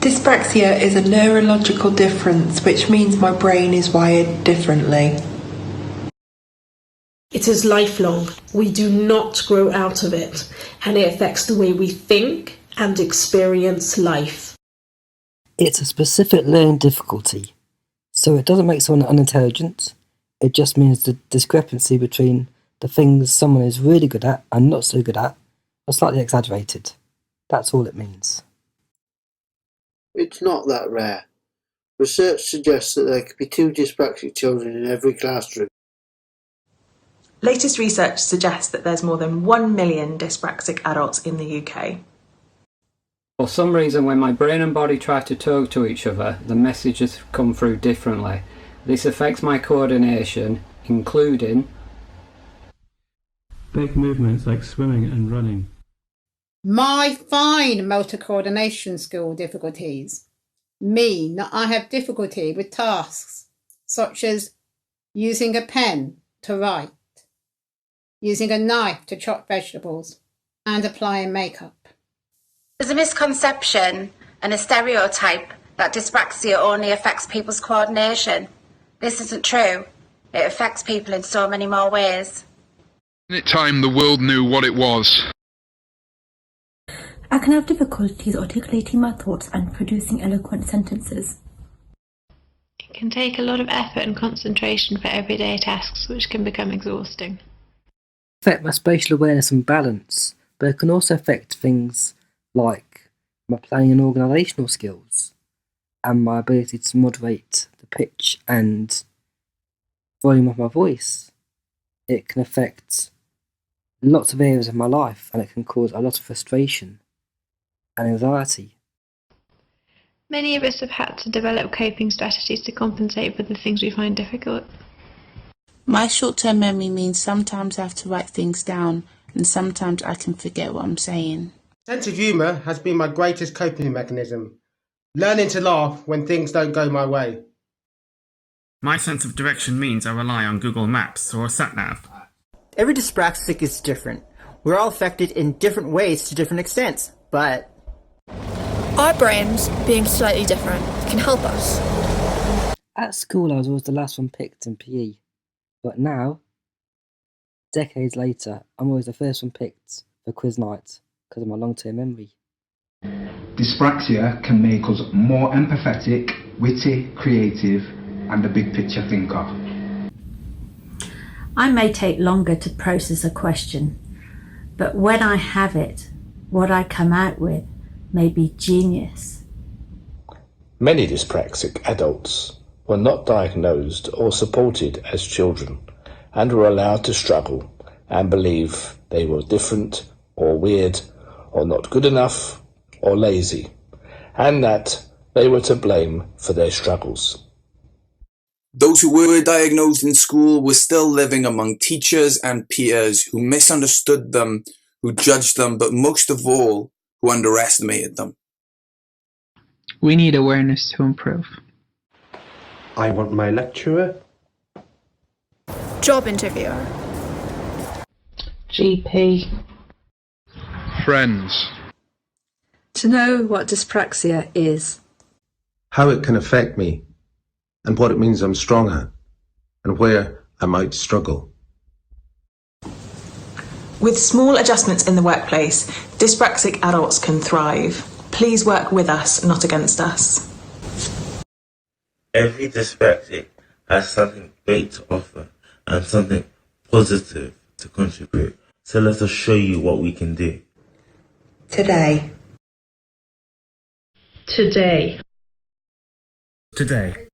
Dyspraxia is a neurological difference, which means my brain is wired differently. It is lifelong. We do not grow out of it, and it affects the way we think and experience life. It's a specific learning difficulty, so it doesn't make someone unintelligent. It just means the discrepancy between the things someone is really good at and not so good at are slightly exaggerated. That's all it means. It's not that rare. Research suggests that there could be 2 dyspraxic children in every classroom. Latest research suggests that there's more than 1 million dyspraxic adults in the UK. For some reason, when my brain and body try to talk to each other, the messages come through differently. This affects my coordination, including big movements like swimming and running. My fine motor coordination skill difficulties mean that I have difficulty with tasks such as using a pen to write, using a knife to chop vegetables, and applying makeup. There's a misconception and a stereotype that dyspraxia only affects people's coordination. This isn't true. It affects people in so many more ways. In time, the world knew what it was. I can have difficulties articulating my thoughts and producing eloquent sentences. It can take a lot of effort and concentration for everyday tasks, which can become exhausting. It can affect my spatial awareness and balance, but it can also affect things like my planning and organisational skills and my ability to moderate the pitch and volume of my voice. It can affect lots of areas of my life, and it can cause a lot of frustration and anxiety. Many of us have had to develop coping strategies to compensate for the things we find difficult. My short-term memory means sometimes I have to write things down and sometimes I can forget what I'm saying. Sense of humour has been my greatest coping mechanism. Learning to laugh when things don't go my way. My sense of direction means I rely on Google Maps or sat-nav. Every dyspraxic is different. We're all affected in different ways to different extents, but our brains, being slightly different, can help us. At school I was always the last one picked in PE, but now, decades later, I'm always the first one picked for quiz night because of my long-term memory. Dyspraxia can make us more empathetic, witty, creative, and a big picture thinker. I may take longer to process a question, but when I have it, what I come out with may be genius. Many dyspraxic adults were not diagnosed or supported as children and were allowed to struggle and believe they were different or weird or not good enough or lazy, and that they were to blame for their struggles. Those who were diagnosed in school were still living among teachers and peers who misunderstood them, who judged them, but most of all, who underestimated them. We need awareness to improve. I want my lecturer. Job interviewer. GP. Friends. To know what dyspraxia is. How it can affect me, and what it means I'm strong at, and where I might struggle. With small adjustments in the workplace, dyspraxic adults can thrive. Please work with us, not against us. Every dyspraxic has something great to offer and something positive to contribute. So let us show you what we can do. Today. Today. Today.